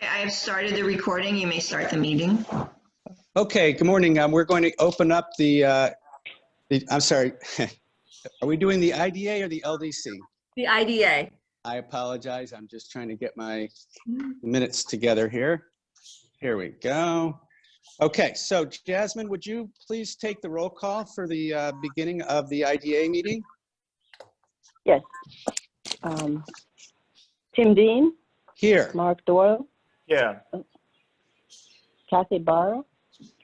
I have started the recording. You may start the meeting. Okay, good morning. We're going to open up I'm sorry, are we doing the IDA or the LDC? The IDA. I apologize. I'm just trying to get my minutes together here. Here we go. Okay, so Jasmine, would you please take the roll call for the beginning of the IDA meeting? Yes. Tim Dean, Here. Mark Doyle, Yeah. Kathy Barrow,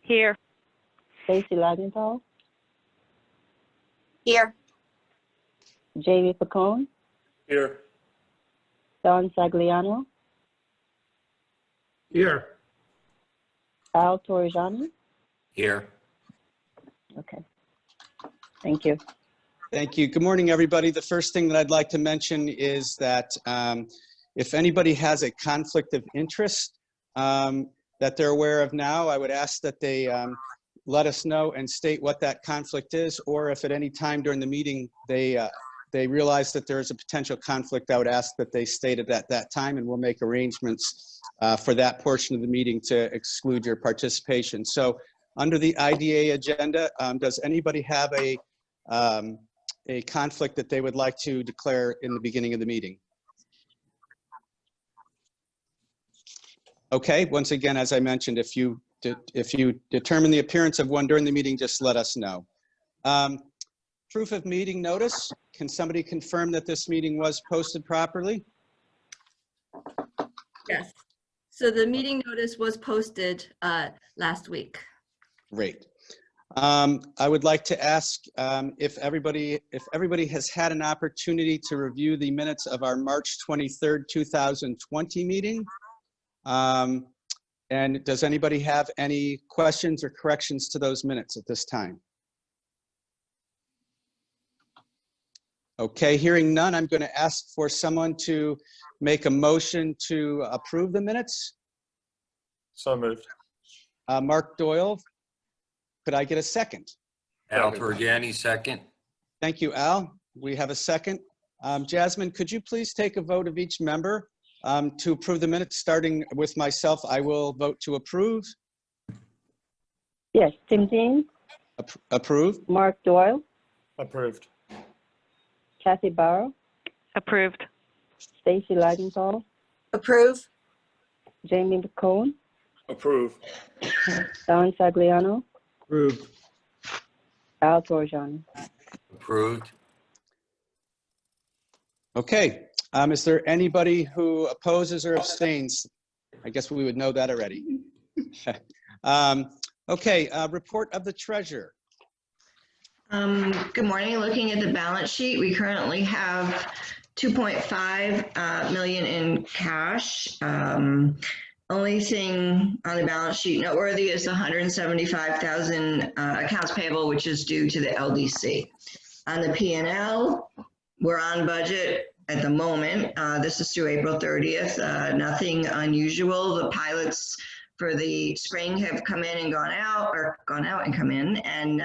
Here. Stacy Lagenthal, Here. Jamie Pacone, Here. Don Sagliano, Here. Al Torrigiani. Here. Okay. Thank you. Thank you. Good morning, everybody. The first thing that I'd like to mention is that if anybody has a conflict of interest that they're aware of now, I would ask that they let us know and state what that conflict is, or if at any time during the meeting they realize that there is a potential conflict, I would ask that they state it at that time, and we'll make arrangements for that portion of the meeting to exclude your participation. So under the IDA agenda, does anybody have a conflict that they would like to declare in the beginning of the meeting? Okay, once again, as I mentioned, if you determine the appearance of one during the meeting, just let us know. Proof of meeting notice. Can somebody confirm that this meeting was posted properly? Yes. So the meeting notice was posted last week. Great. I would like to ask if everybody has had an opportunity to review the minutes of our March 23rd, 2020 meeting. And does anybody have any questions or corrections to those minutes at this time? Okay, hearing none, I'm going to ask for someone to make a motion to approve the minutes. So moved. Mark Doyle, could I get a second? Al Torrigiani, second. Thank you, Al. We have a second. Jasmine, could you please take a vote of each member to approve the minutes? Starting with myself, I will vote to approve. Yes, Tim Dean, Approve. Mark Doyle, Approved. Kathy Barrow, Approved. Stacy Lagenthal, Approve. Jamie Pacone, Approved. Don Sagliano, Approved. Al Torrigiani. Approved. Okay. Is there anybody who opposes or abstains? I guess we would know that already. Okay, report of the treasurer. Good morning. Looking at the balance sheet, we currently have 2.5 million in cash. Only thing on the balance sheet noteworthy is the 175,000 accounts payable, which is due to the LDC. On the P&L, we're on budget at the moment. This is through April 30th. Nothing unusual. The pilots for the spring have come in and gone out, or gone out and come in. And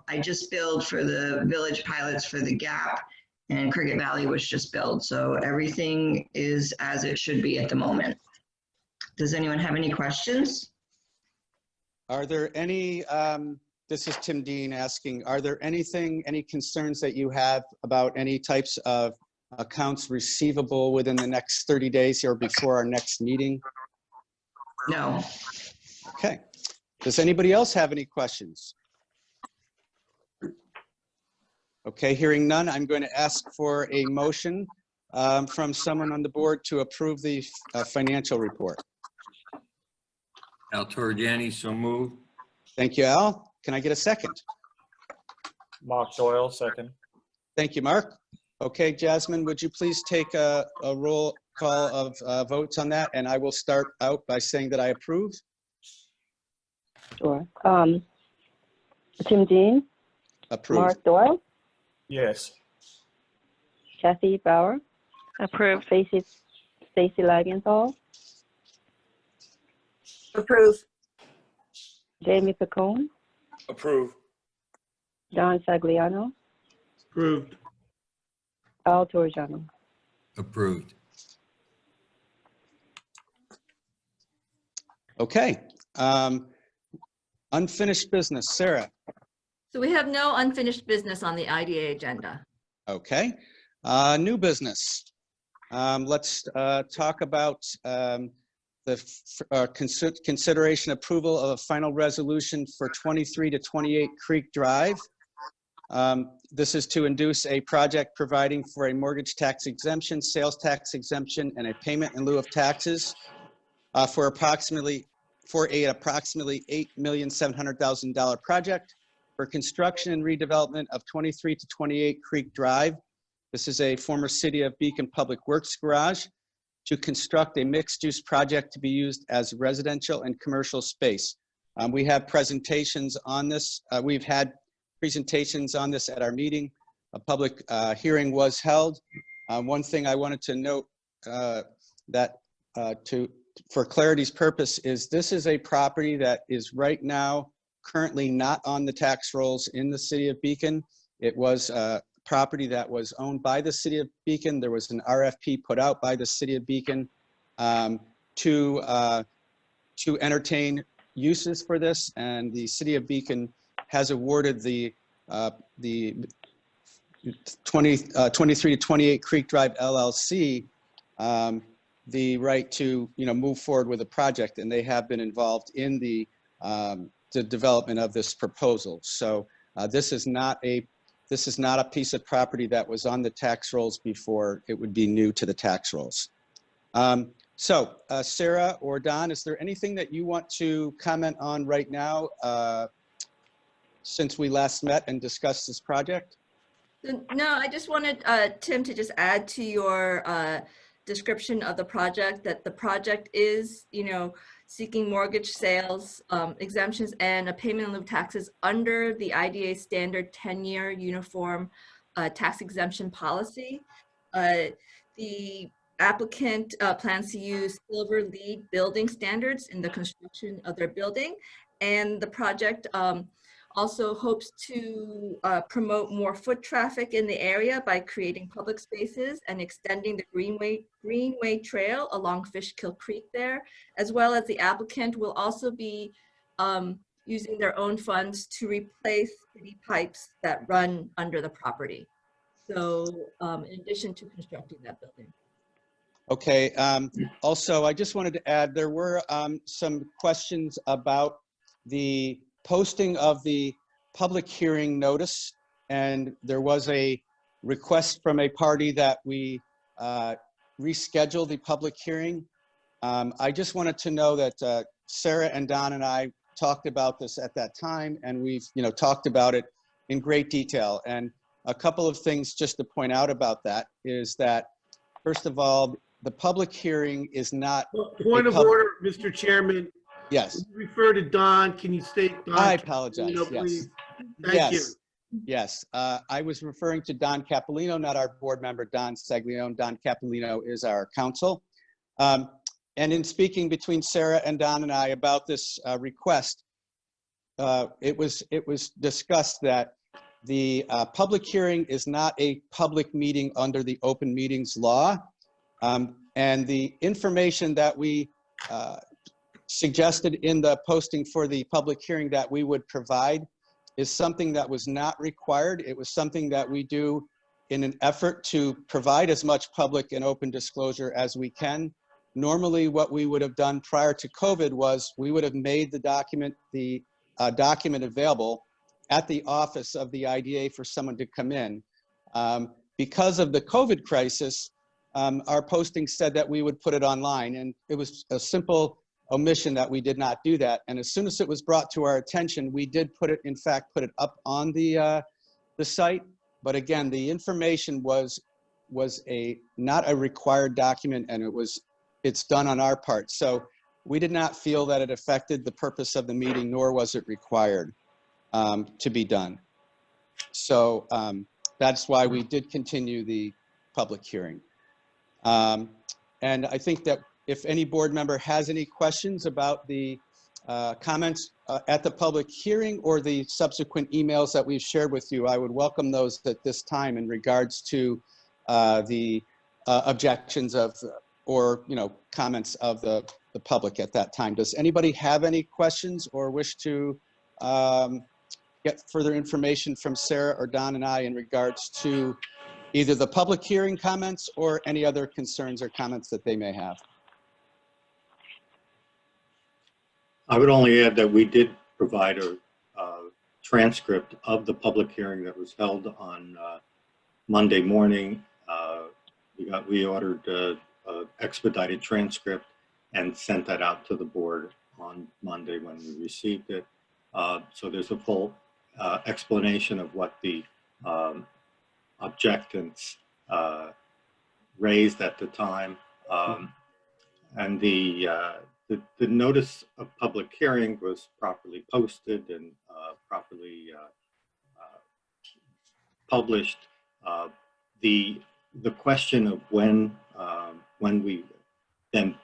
I just billed for the village pilots for the Gap, and Cricket Valley was just billed. So everything is as it should be at the moment. Does anyone have any questions? Are there any, this is Tim Dean asking, are there any concerns that you have about any types of accounts receivable within the next 30 days or before our next meeting? No. Okay. Does anybody else have any questions? Okay, hearing none, I'm going to ask for a motion from someone on the board to approve the financial report. Al Torrigiani, so moved. Thank you, Al. Can I get a second? Mark Doyle, second. Thank you, Mark. Okay, Jasmine, would you please take a roll call of votes on that? And I will start out by saying that I approve. Sure. Tim Dean, Approve. Mark Doyle, Yes. Kathy Barrow, Approved. Stacy Lagenthal, Approve. Jamie Pacone, Approved. Don Sagliano, Approved. Al Torrigiani. Approved. Okay. Unfinished business, Sarah. So we have no unfinished business on the IDA agenda. Okay. New business. Let's talk about consideration approval of a final resolution for 23 to 28 Creek Drive. This is to induce a project providing for a mortgage tax exemption, sales tax exemption, and a payment in lieu of taxes for approximately $8,700,000 project for construction and redevelopment of 23 to 28 Creek Drive. This is a former City of Beacon Public Works garage to construct a mixed-use project to be used as residential and commercial space. We have presentations on this. We've had presentations on this at our meeting. A public hearing was held. One thing I wanted to note for clarity's purpose is this is a property that is right now currently not on the tax rolls in the City of Beacon. It was a property that was owned by the City of Beacon. There was an RFP put out by the City of Beacon to entertain uses for this, and the City of Beacon has awarded the 23 to 28 Creek Drive LLC the right to move forward with a project, and they have been involved in the development of this proposal. So this is not a piece of property that was on the tax rolls before. It would be new to the tax rolls. Sarah or Don, is there anything that you want to comment on right now since we last met and discussed this project? No, I just wanted Tim to just add to your description of the project that the project is, seeking mortgage sales exemptions and a payment in lieu of taxes under the IDA standard 10-year uniform tax exemption policy. The applicant plans to use Silver LEED building standards in the construction of their building, and the project also hopes to promote more foot traffic in the area by creating public spaces and extending the Greenway Trail along Fishkill Creek there, as well as the applicant will also be using their own funds to replace city pipes that run under the property. So in addition to constructing that building. Okay. Also, I just wanted to add, there were some questions about the posting of the public hearing notice, and there was a request from a party that we reschedule the public hearing. I just wanted to know that Sarah and Don and I talked about this at that time, and we've talked about it in great detail. And a couple of things just to point out about that is that, first of all, the public hearing is not. Point of order, Mr. Chairman. Yes. When you refer to Don, can you state Don? I apologize. Capolino, Yes. please? Thank you. Yes. I was referring to Don Capolino, not our board member, Don Saglione. Don Capolino is our counsel. And in speaking between Sarah and Don and I about this request, it was discussed that the public hearing is not a public meeting under the open meetings law. And the information that we suggested in the posting for the public hearing that we would provide is something that was not required. It was something that we do in an effort to provide as much public and open disclosure as we can. Normally, what we would have done prior to COVID was we would have made the document available at the office of the IDA for someone to come in. Because of the COVID crisis, our posting said that we would put it online, and it was a simple omission that we did not do that. And as soon as it was brought to our attention, we did in fact put it up on the site. But again, the information was not a required document, and it's done on our part. So we did not feel that it affected the purpose of the meeting, nor was it required to be done. So that's why we did continue the public hearing. And I think that if any board member has any questions about the comments at the public hearing or the subsequent emails that we've shared with you, I would welcome those at this time in regards to the objections of or, comments of the public at that time. Does anybody have any questions or wish to get further information from Sarah or Don and I in regards to either the public hearing comments or any other concerns or comments that they may have? I would only add that we did provide a transcript of the public hearing that was held on Monday morning. We ordered an expedited transcript and sent that out to the board on Monday when we received it. So there's a full explanation of what the objectants raised at the time. And the notice of public hearing was properly posted and properly published. The question of when we then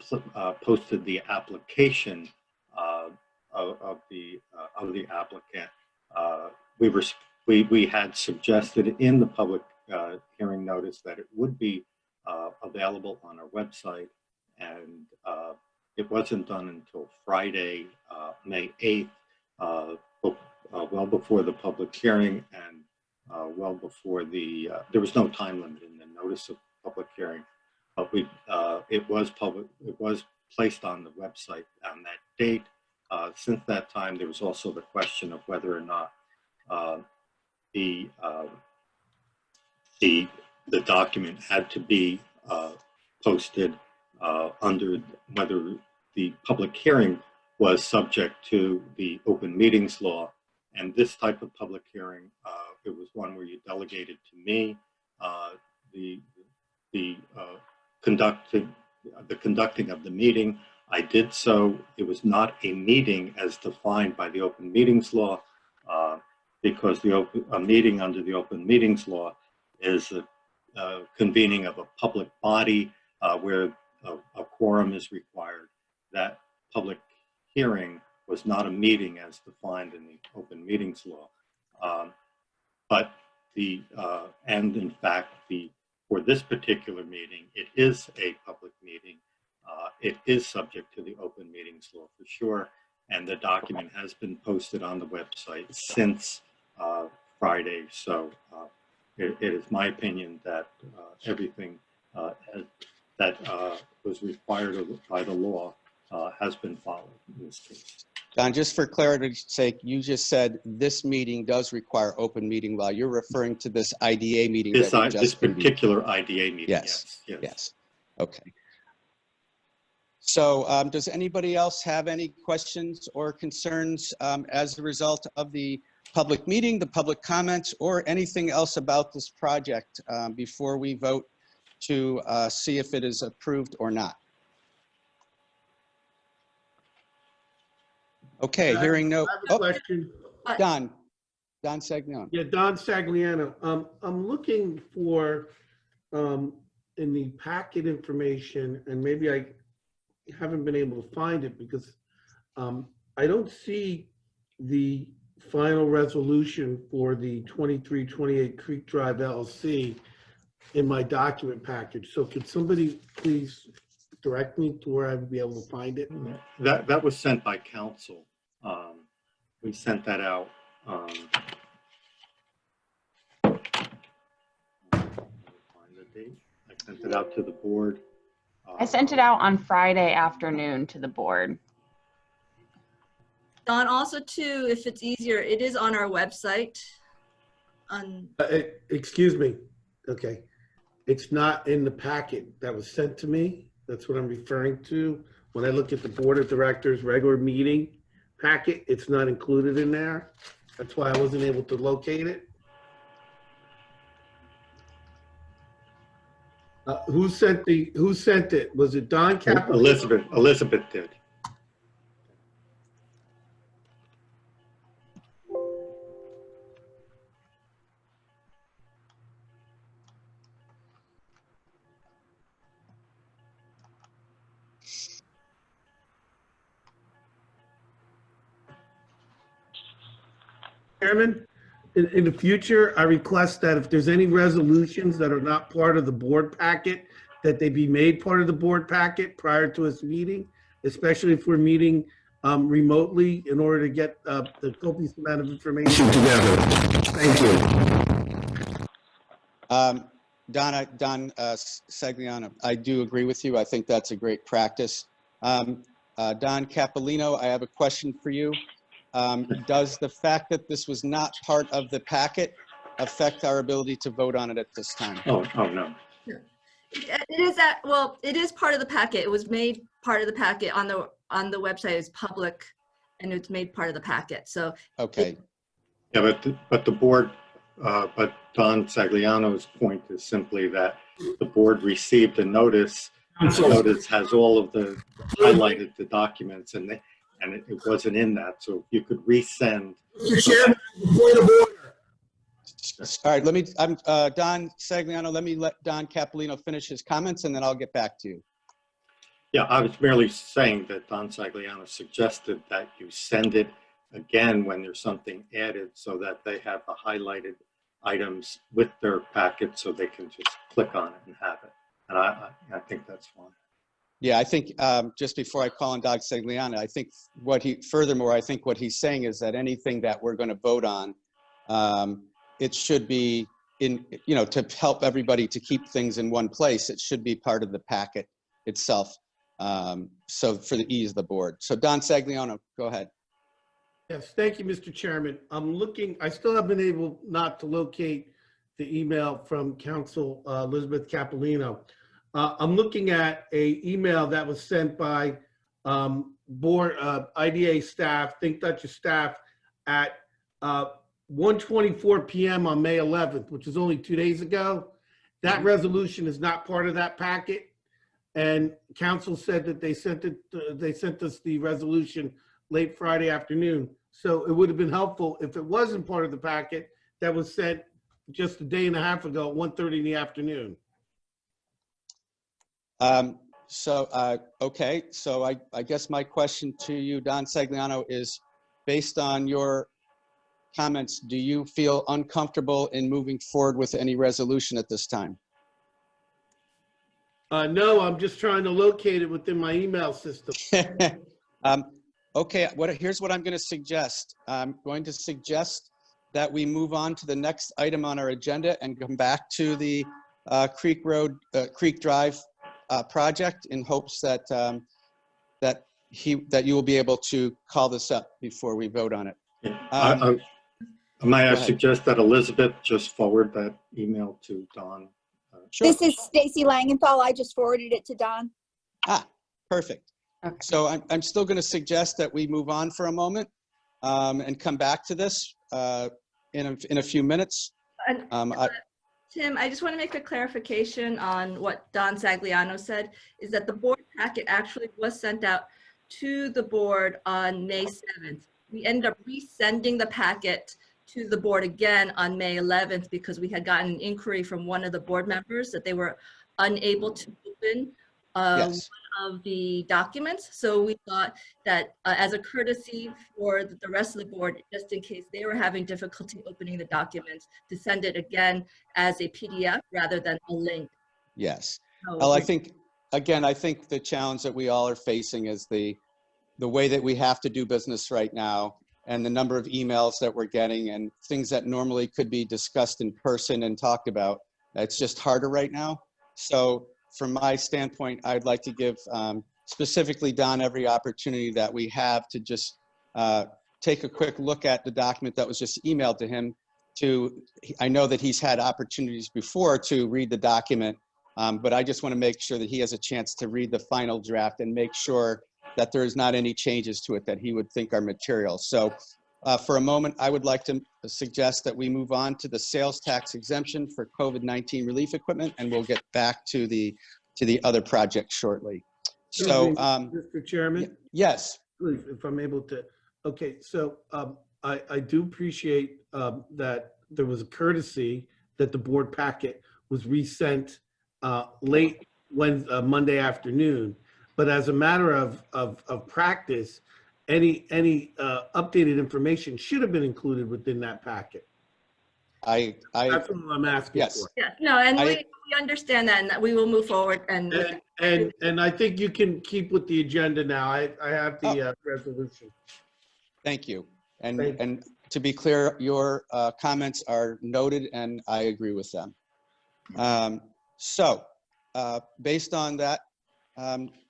posted the application of the applicant, we had suggested in the public hearing notice that it would be available on our website, and it wasn't done until Friday, May 8th, well before the public hearing and well before there was no time limit in the notice of public hearing, but it was placed on the website on that date. Since that time, there was also the question of whether or not the document had to be posted under whether the public hearing was subject to the open meetings law. And this type of public hearing, it was one where you delegated to me the conducting of the meeting. I did so. It was not a meeting as defined by the open meetings law, because a meeting under the open meetings law is a convening of a public body where a quorum is required. That public hearing was not a meeting as defined in the open meetings law. And in fact, for this particular meeting, it is a public meeting. It is subject to the open meetings law for sure. And the document has been posted on the website since Friday. So it is my opinion that everything that was required by the law has been followed in this case. Don, just for clarity's sake, you just said this meeting does require open meeting law. You're referring to this IDA meeting. This just particular IDA meeting, yes. Yes. Yes. Okay. So does anybody else have any questions or concerns as a result of the public meeting, the public comments, or anything else about this project before we vote to see if it is approved or not? Okay, hearing no. I have a question. Don Sagnon. Yeah, Don Sagliano. I'm looking for in the packet information, and maybe I haven't been able to find it because I don't see the final resolution for the 2328 Creek Drive LLC in my document package. So could somebody please direct me to where I would be able to find it? That was sent by council. We sent that out. Find the date. I sent it out to the board. I sent it out on Friday afternoon to the board. Don, also too, if it's easier, it is on our website. Excuse me. Okay. It's not in the packet that was sent to me. That's what I'm referring to. When I look at the board of directors regular meeting packet, it's not included in there. That's why I wasn't able to locate it. Who sent it? Was it Don Cap? Elizabeth did. Chairman, in the future, I request that if there's any resolutions that are not part of the board packet, that they be made part of the board packet prior to us meeting, especially if we're meeting remotely in order to get the copious amount of information together. Thank you. Don Sagliano, I do agree with you. I think that's a great practice. Don Capolino, I have a question for you. Does the fact that this was not part of the packet affect our ability to vote on it at this time? Oh, no. It is that, well, it is part of the packet. It was made part of the packet on the website. It's public and it's made part of the packet. So Okay. Yeah, but the board, but Don Sagliano's point is simply that the board received a notice. The notice has all of the highlighted the documents, and it wasn't in that. So you could resend. Mr. Chairman, point of order. All right, Don Sagliano, let me let Don Capolino finish his comments and then I'll get back to you. Yeah, I was merely saying that Don Sagliano suggested that you send it again when there's something added so that they have the highlighted items with their packet so they can just click on it and have it. And I think that's fine. Yeah, I think just before I call on Don Sagliano, I think furthermore, I think what he's saying is that anything that we're going to vote on, it should be to help everybody to keep things in one place. It should be part of the packet itself. So for the ease of the board. So Don Sagliano, go ahead. Yes, thank you, Mr. Chairman. I'm looking, I still have been able not to locate the email from Council Elizabeth Capolino. I'm looking at a email that was sent by board IDA staff, Think Dutchess staff at 1:24 p.m. on May 11th, which is only 2 days ago. That resolution is not part of that packet. And council said that they sent us the resolution late Friday afternoon. So it would have been helpful if it wasn't part of the packet that was sent just a day and a half ago at 1:30 in the afternoon. Okay, so I guess my question to you, Don Sagliano, is based on your comments, do you feel uncomfortable in moving forward with any resolution at this time? No, I'm just trying to locate it within my email system. Okay, here's what I'm going to suggest. I'm going to suggest that we move on to the next item on our agenda and come back to the Creek Drive project in hopes that that you will be able to call this up before we vote on it. Might I suggest that Elizabeth just forward that email to Don? Sure. This is Stacy Langenthal. I just forwarded it to Don. Ah, perfect. Okay. So I'm still going to suggest that we move on for a moment and come back to this in a few minutes. Tim, I just want to make a clarification on what Don Sagliano said, is that the board packet actually was sent out to the board on May 7th. We ended up resending the packet to the board again on May 11th because we had gotten an inquiry from one of the board members that they were unable to open Yes. one of the documents. So we thought that as a courtesy for the rest of the board, just in case they were having difficulty opening the documents, to send it again as a PDF rather than a link. Yes. So Well, I think the challenge that we all are facing is the way that we have to do business right now and the number of emails that we're getting and things that normally could be discussed in person and talked about. It's just harder right now. So from my standpoint, I'd like to give specifically Don every opportunity that we have to just take a quick look at the document that was just emailed to him. I know that he's had opportunities before to read the document, but I just want to make sure that he has a chance to read the final draft and make sure that there is not any changes to it that he would think are material. So for a moment, I would like to suggest that we move on to the sales tax exemption for COVID-19 relief equipment, and we'll get back to the other project shortly. So, Mr. Chairman? Yes. Please, if I'm able to. Okay, so I do appreciate that there was a courtesy that the board packet was resent late Monday afternoon. But as a matter of practice, any updated information should have been included within that packet. That's what I'm asking yes. for. Yeah, no, and I- we understand that, and that we will move forward and with And I think you can keep with the agenda now. I have the resolution. Thank you. And, Thank you. and to be clear, your comments are noted and I agree with them. Based on that,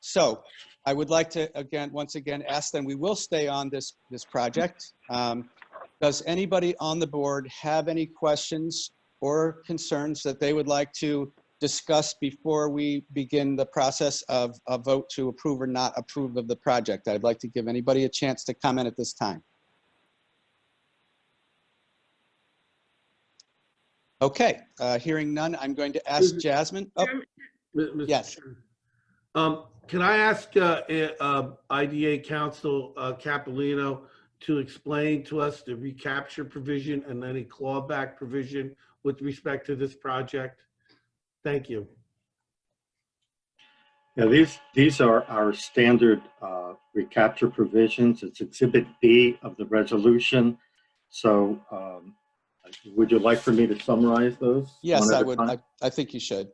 so I would like to, once again, ask them, we will stay on this project. Does anybody on the board have any questions or concerns that they would like to discuss before we begin the process of a vote to approve or not approve of the project? I'd like to give anybody a chance to comment at this time. Okay, hearing none, I'm going to ask Jasmine. Oh, Mr. yes. Chairman. Can I ask IDA Counsel Capolino to explain to us the recapture provision and any clawback provision with respect to this project? Thank you. Yeah, these are our standard recapture provisions. It's Exhibit B of the resolution. So would you like for me to summarize those? Yes, one at I a would. time? I think you should.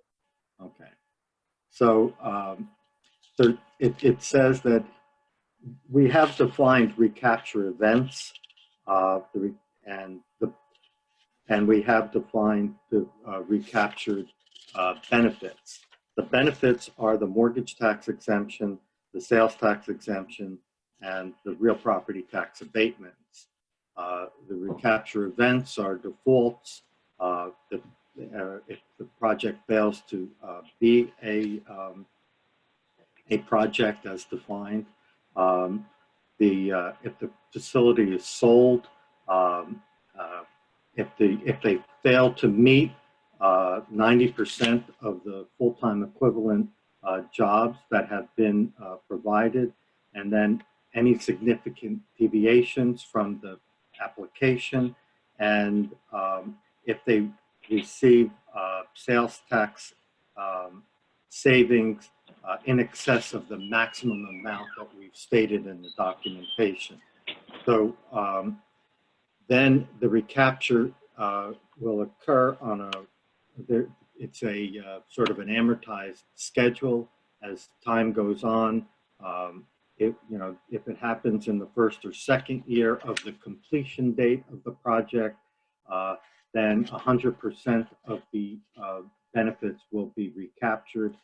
Okay. So it says that we have defined recapture events, and we have defined the recaptured benefits. The benefits are the mortgage tax exemption, the sales tax exemption, and the real property tax abatements. The recapture events are defaults. If the project fails to be a project as defined, if the facility is sold, if they fail to meet 90% of the full-time equivalent jobs that have been provided, and then any significant deviations from the application, and if they receive sales tax savings in excess of the maximum amount that we've stated in the documentation. So then the recapture will occur on it's a sort of an amortized schedule as time goes on. If it happens in the first or second year of the completion date of the project, then 100% of the benefits will be recaptured.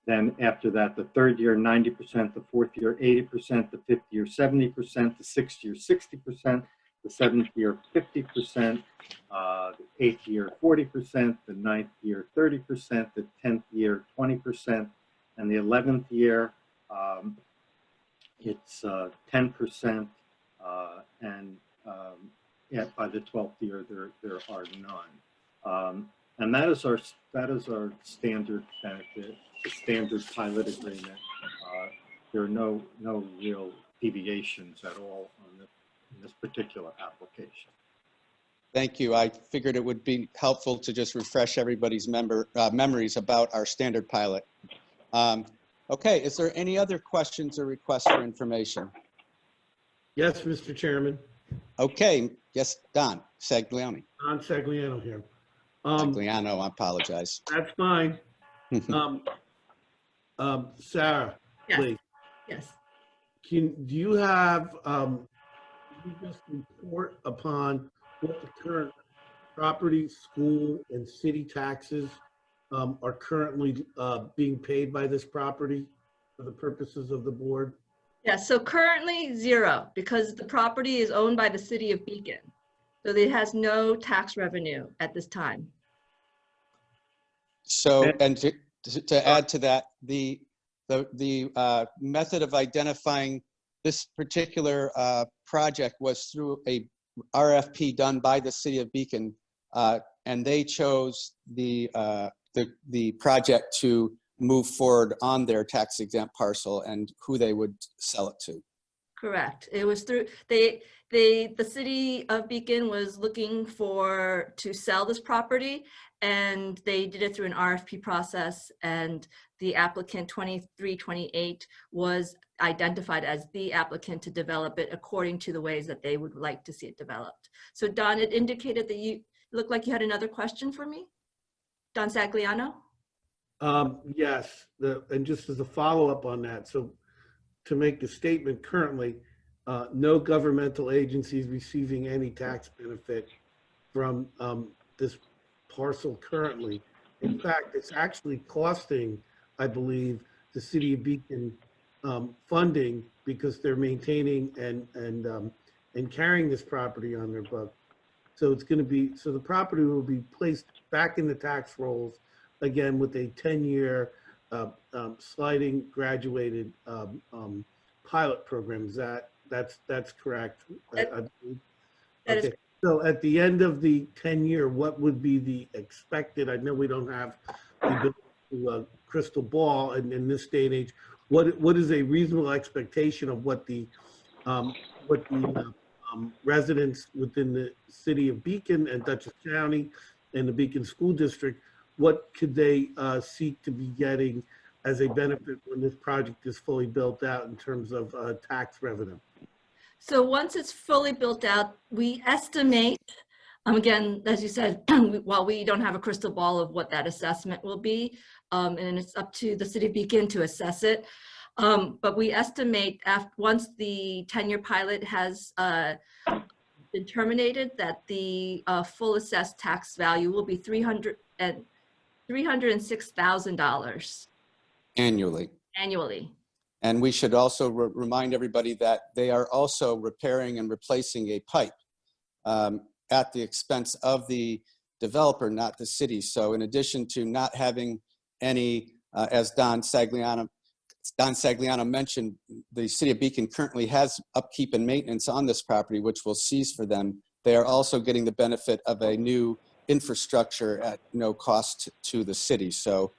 Then after that, the third year, 90%, the fourth year, 80%, the fifth year, 70%, the sixth year, 60%, the seventh year, 50%, the eighth year, 40%, the ninth year, 30%, the 10th year, 20%, and the 11th year, it's 10%, and by the 12th year, there are none. And that is our standard benefit, the standard pilot agreement. There are no real deviations at all on in this particular application. Thank you. I figured it would be helpful to just refresh everybody's memories about our standard pilot. Okay, is there any other questions or requests for information? Yes, Mr. Chairman. Okay, yes, Don Sagliano. Don Sagliano here. Sagliano, I apologize. That's fine. Sarah, Yes. please. Yes. Do you have, you just report upon what the current property, school, and city taxes are currently being paid by this property for the purposes of the board? Yeah, so currently 0, because the property is owned by the city of Beacon. So it has no tax revenue at this time. So, and to add to that, the method of identifying this particular project was through a RFP done by the city of Beacon, and they chose the project to move forward on their tax exempt parcel and who they would sell it to. Correct. It was through the city of Beacon was looking to sell this property, and they did it through an RFP process, and the applicant 2328 was identified as the applicant to develop it according to the ways that they would like to see it developed. So Don, it indicated that you looked like you had another question for me. Don Sagliano? Yes, and just as a follow-up on that, so to make the statement currently, no governmental agencies receiving any tax benefit from this parcel currently. In fact, it's actually costing, I believe, the city of Beacon funding because they're maintaining and carrying this property on their book. So it's going to be, so the property will be placed back in the tax rolls again with a 10-year sliding graduated pilot program. Is that's correct? I believe. That is Okay. So at the end of the 10-year, what would be the expected? I know we don't have the ability to crystal ball, and in this day and age, what is a reasonable expectation of what the residents within the city of Beacon and Dutchess County and the Beacon School District, what could they seek to be getting as a benefit when this project is fully built out in terms of tax revenue? So once it's fully built out, we estimate, again, as you said, while we don't have a crystal ball of what that assessment will be, and it's up to the city of Beacon to assess it. But we estimate once the 10-year pilot has been terminated, that the full assessed tax value will be $306,000 Annually. annually. And we should also remind everybody that they are also repairing and replacing a pipe at the expense of the developer, not the city. So in addition to not having any, as Don Sagliano mentioned, the city of Beacon currently has upkeep and maintenance on this property, which will cease for them. They are also getting the benefit of a new infrastructure at no cost to the city. So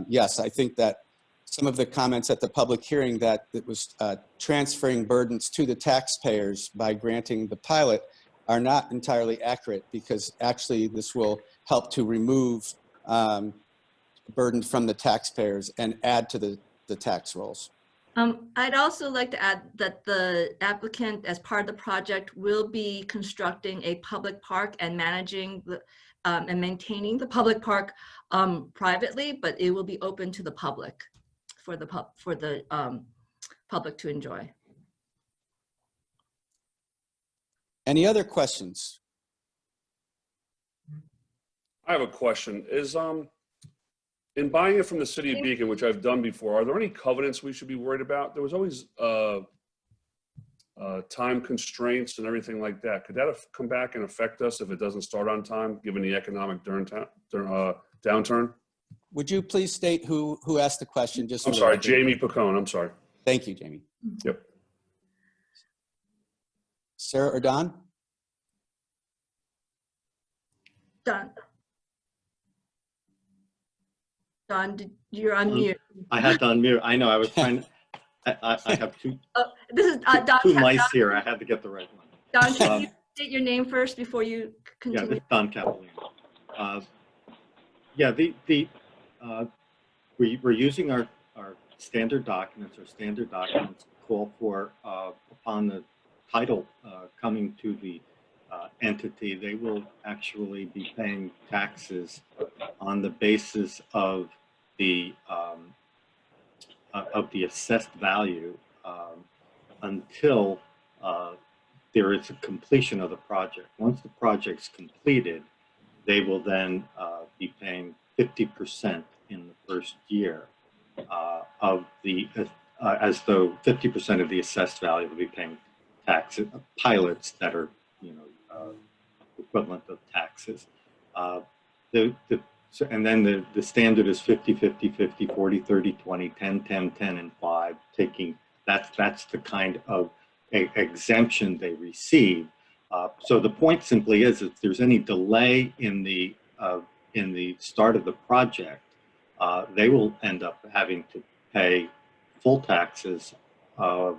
yes, I think that some of the comments at the public hearing that it was transferring burdens to the taxpayers by granting the pilot are not entirely accurate, because actually this will help to remove burden from the taxpayers and add to the tax rolls. I'd also like to add that the applicant, as part of the project, will be constructing a public park and managing and maintaining the public park privately, but it will be open to the public for the public to enjoy. Any other questions? I have a question. Is in buying it from the city of Beacon, which I've done before, are there any covenants we should be worried about? There was always time constraints and everything like that. Could that come back and affect us if it doesn't start on time, given the economic downturn? Would you please state who asked the question? Just I'm sorry, Jamie Picone. I'm sorry. Thank you, Jamie. Yep. Sarah or Don? Don, you're on mute. I had to unmute. I know. I was trying. I have two This is Don. mice here. I had to get the right one. Don, can you state your name first before you continue? Yeah, this is Don Capolino. Yeah, we're using our standard documents. Our standard documents call for upon the title coming to the entity, they will actually be paying taxes on the basis of the assessed value until there is a completion of the project. Once the project's completed, they will then be paying 50% in the first year of the, as though 50% of the assessed value will be paying taxes, pilots that are, equivalent of taxes. And then the standard is 50, 50, 50, 40, 30, 20, 10, 10, 10, and 5, taking, that's the kind of exemption they receive. So the point simply is, if there's any delay in the start of the project, they will end up having to pay full taxes on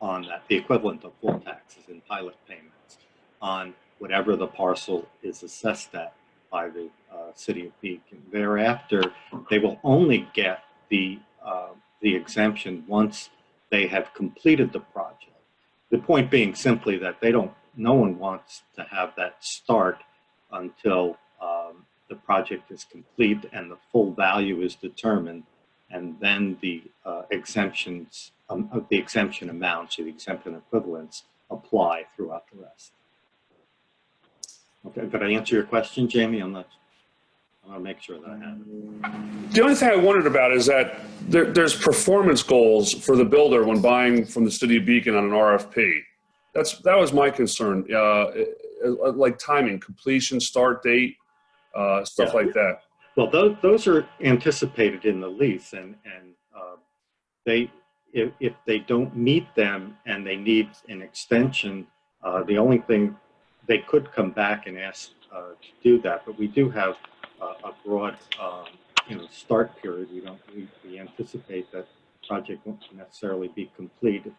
that, the equivalent of full taxes in pilot payments on whatever the parcel is assessed at by the city of Beacon. Thereafter, they will only get the exemption once they have completed the project. The point being simply that no one wants to have that start until the project is complete and the full value is determined, and then the exemption amounts or the exemption equivalents apply throughout the rest. Okay, did I answer your question, Jamie? I want to make sure that I have it. The only thing I wondered about is that there's performance goals for the builder when buying from the city of Beacon on an RFP. That was my concern, like timing, completion, start date, stuff like that. Well, those are anticipated in the lease, and if they don't meet them and they need an extension, the only thing they could come back and ask to do that. But we do have a broad, start period. We anticipate that the project won't necessarily be completed.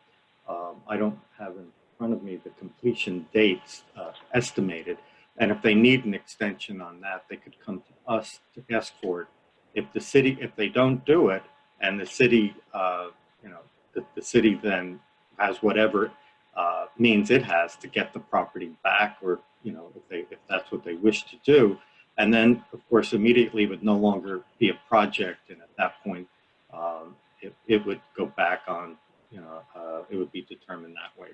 I don't have in front of me the completion dates estimated. And if they need an extension on that, they could come to us to ask for it. If they don't do it, and the city, the city then has whatever means it has to get the property back, or if that's what they wish to do, and then of course immediately would no longer be a project, and at that point it would go back on. It would be determined that way.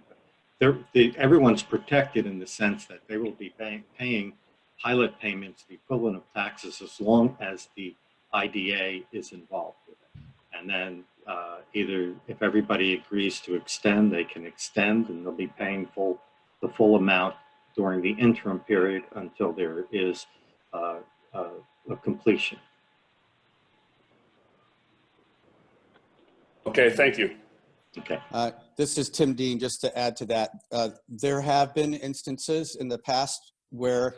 But everyone's protected in the sense that they will be paying pilot payments, the equivalent of taxes, as long as the IDA is involved with it. And then either if everybody agrees to extend, they can extend, and they'll be paying the full amount during the interim period until there is a completion. Okay, thank you. Okay. This is Tim Dean. Just to add to that, there have been instances in the past where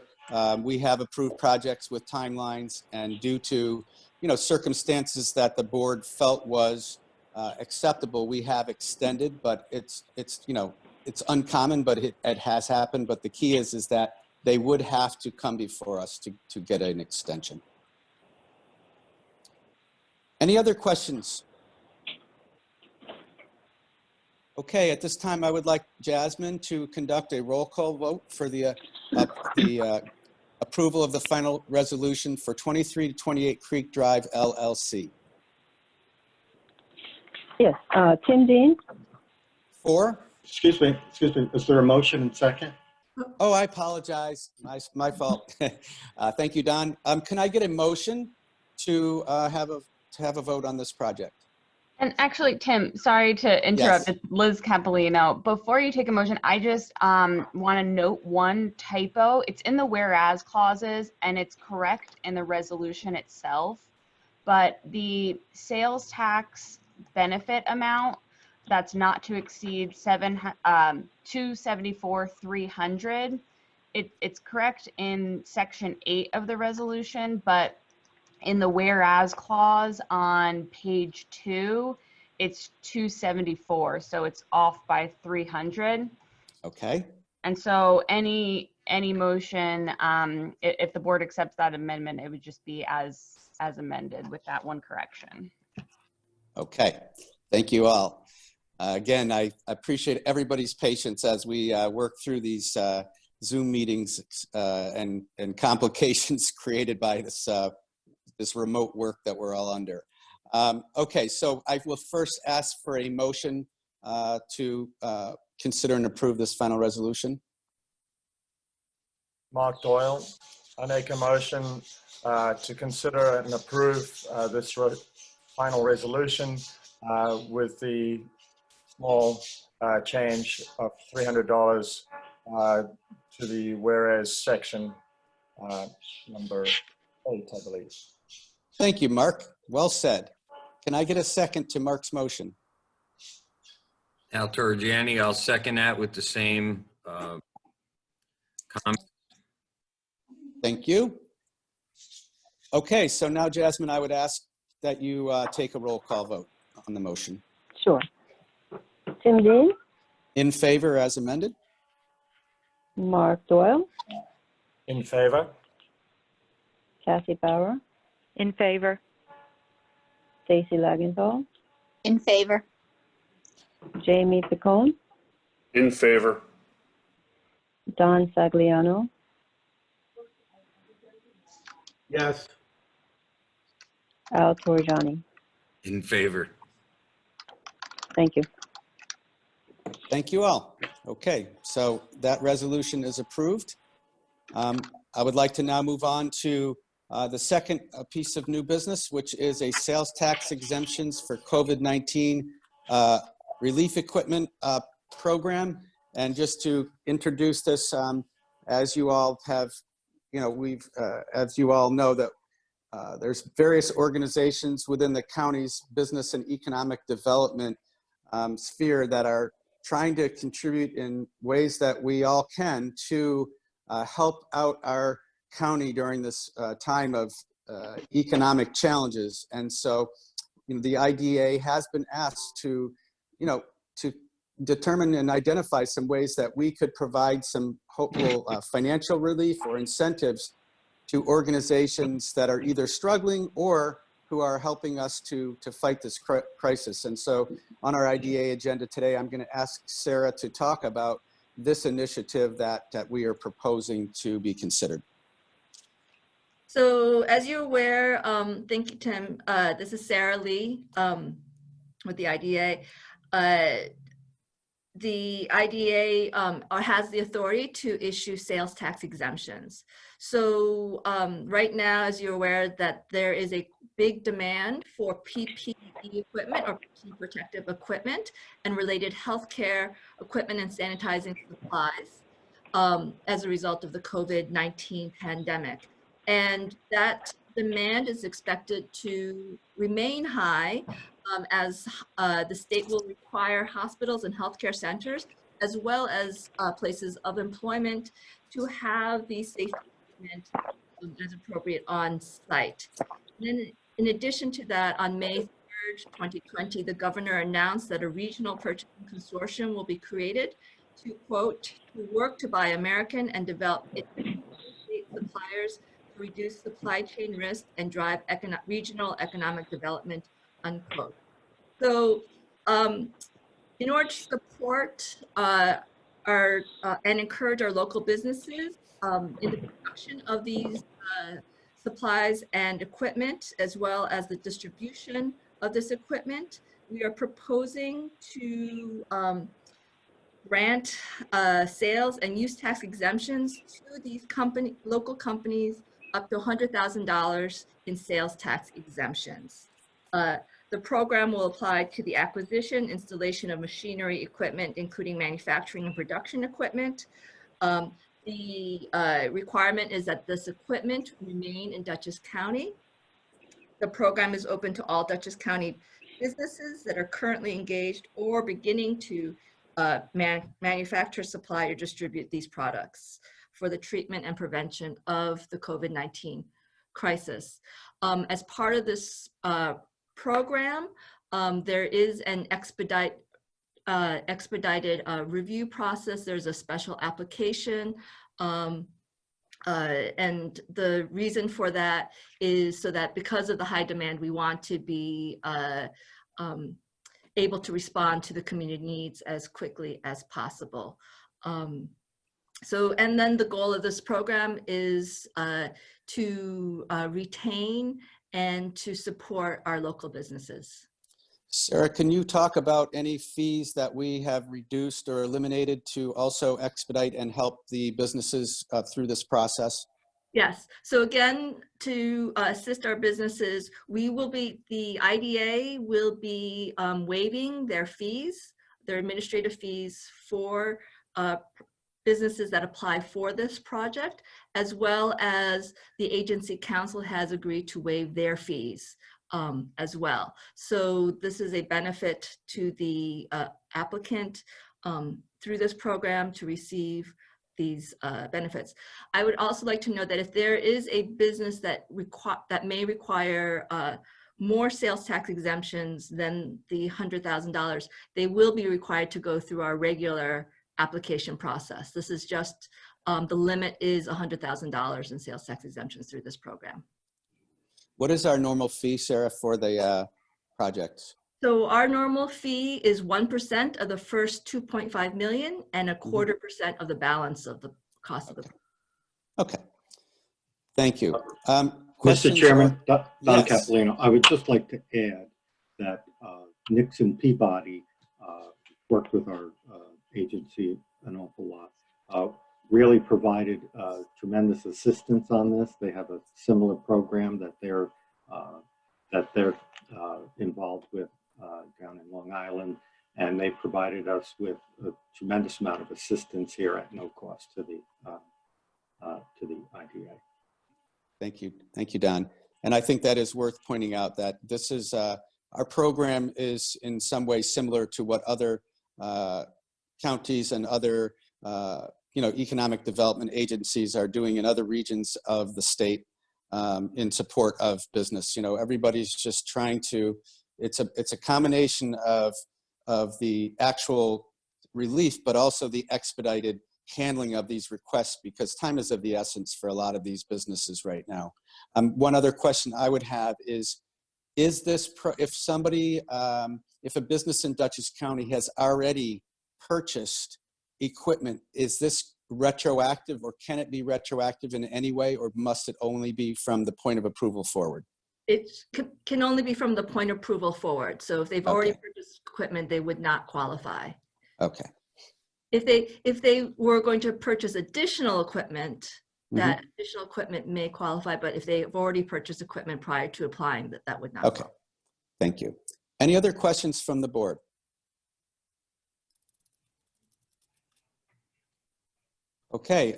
we have approved projects with timelines, and due to circumstances that the board felt was acceptable, we have extended. But it's uncommon, but it has happened. But the key is that they would have to come before us to get an extension. Any other questions? Okay, at this time, I would like Jasmine to conduct a roll call vote for the approval of the final resolution for 23 to 28 Creek Drive LLC. Yes, Tim Dean, For? Excuse me. Is there a motion and second? Oh, I apologize. My fault. Thank you, Don. Can I get a motion to have a vote on this project? And actually, Tim, sorry to interrupt. Yes. It's Liz Capolino. Before you take a motion, I just want to note one typo. It's in the whereas clauses, and it's correct in the resolution itself. But the sales tax benefit amount that's not to exceed $274,300. It's correct in section 8 of the resolution, but in the whereas clause on page 2, it's 274, so it's off by 300. Okay. And so any motion, if the board accepts that amendment, it would just be as amended with that one correction. Okay. Thank you all. Again, I appreciate everybody's patience as we work through these Zoom meetings and complications created by this remote work that we're all under. Okay, so I will first ask for a motion to consider and approve this final resolution. Mark Doyle, I make a motion to consider and approve this final resolution with the small change of $300 to the whereas section number 8, I believe. Thank you, Mark. Well said. Can I get a second to Mark's motion? Al Turgiani, I'll second that with the same comment. Thank you. Okay, so now, Jasmine, I would ask that you take a roll call vote on the motion. sure. Tim Dean, In favor as amended? Mark Doyle, In favor? Kathy Bauer, In favor. Stacy Lagenthal, In favor. Jamie Picone, In favor. Don Sagliano, Yes. Al Torjani. In favor. Thank you. Thank you all. Okay, so that resolution is approved. I would like to now move on to the second piece of new business, which is a sales tax exemptions for COVID-19 relief equipment program. And just to introduce this, as you all have, as you all know, that there's various organizations within the county's business and economic development sphere that are trying to contribute in ways that we all can to help out our county during this time of economic challenges. And so, the IDA has been asked to, to determine and identify some ways that we could provide some hopeful financial relief or incentives to organizations that are either struggling or who are helping us to fight this crisis. And so on our IDA agenda today, I'm going to ask Sarah to talk about this initiative that we are proposing to be considered. So as you're aware, thank you, Tim. This is Sarah Lee with the IDA. The IDA has the authority to issue sales tax exemptions. So right now, as you're aware, that there is a big demand for PPE equipment or personal protective equipment and related healthcare equipment and sanitizing supplies as a result of the COVID-19 pandemic. And that demand is expected to remain high as the state will require hospitals and healthcare centers, as well as places of employment, to have the safety equipment as appropriate on site. And then in addition to that, on May 3rd, 2020, the governor announced that a regional purchasing consortium will be created to, quote, to work to buy American and develop state suppliers to reduce supply chain risk and drive regional economic development, unquote. So in order to support and encourage our local businesses in the production of these supplies and equipment, as well as the distribution of this equipment, we are proposing to grant sales and use tax exemptions to these local companies up to $100,000 in sales tax exemptions. The program will apply to the acquisition, installation of machinery, equipment, including manufacturing and production equipment. The requirement is that this equipment remain in Dutchess County. The program is open to all Dutchess County businesses that are currently engaged or beginning to manufacture, supply, or distribute these products for the treatment and prevention of the COVID-19 crisis. As part of this program, there is an expedited review process. There's a special application. And the reason for that is so that because of the high demand, we want to be able to respond to the community needs as quickly as possible. And then the goal of this program is to retain and to support our local businesses. Sarah, can you talk about any fees that we have reduced or eliminated to also expedite and help the businesses through this process? Yes. So again, to assist our businesses, the IDA will be waiving their fees, their administrative fees for businesses that apply for this project, as well as the agency council has agreed to waive their fees as well. So this is a benefit to the applicant through this program to receive these benefits. I would also like to note that if there is a business that may require more sales tax exemptions than the $100,000, they will be required to go through our regular application process. This is just, the limit is $100,000 in sales tax exemptions through this program. What is our normal fee, Sarah, for the project? So our normal fee is 1% of the first 2.5 million and 1/4% of the balance of the cost of the. Okay. Thank you. Mr. Questions Chairman, Don Yes. Capolino, I would just like to add that Nixon Peabody worked with our agency an awful lot, really provided tremendous assistance on this. They have a similar program that they're involved with down in Long Island, and they provided us with a tremendous amount of assistance here at no cost to the IDA. Thank you, Don. And I think that is worth pointing out that this is our program is in some ways similar to what other counties and other economic development agencies are doing in other regions of the state in support of business. Everybody's just trying to. It's a combination of the actual relief, but also the expedited handling of these requests, because time is of the essence for a lot of these businesses right now. One other question I would have is this, if a business in Dutchess County has already purchased equipment, is this retroactive, or can it be retroactive in any way, or must it only be from the point of approval forward? It can only be from the point of approval forward. So if they've already purchased equipment, they would not qualify. Okay. If they were going to purchase additional equipment, that additional equipment may qualify, but if they've already purchased equipment prior to applying, that would not. Okay. Thank you. Any other questions from the board? Okay.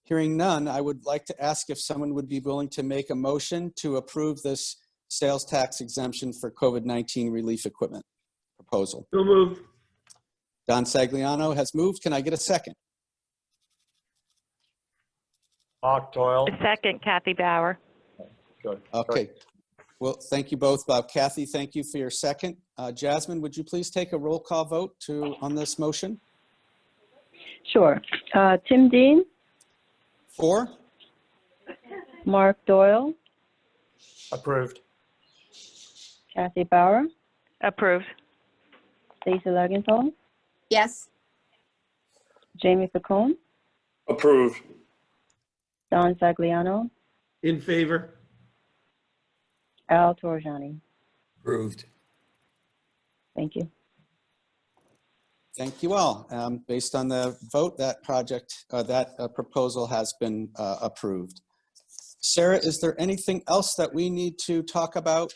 Hearing none, I would like to ask if someone would be willing to make a motion to approve this sales tax exemption for COVID-19 relief equipment proposal. So moved. Don Sagliano has moved. Can I get a second? Mark Doyle. Second, Kathy Bauer. Good. Okay. Well, thank you both. Kathy, thank you for your second. Jasmine, would you please take a roll call vote on this motion? Sure. Tim Dean, For? Mark Doyle, Approved. Kathy Bauer, Approved. Stacy Lagenthal, Yes. Jamie Picone, Approved. Don Sagliano, In favor? Al Torjani. Approved. Thank you. Thank you all. Based on the vote, that proposal has been approved. Sarah, is there anything else that we need to talk about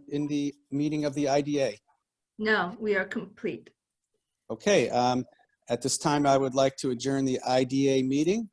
in the meeting of the IDA? No, we are complete. Okay. At this time, I would like to adjourn the IDA meeting.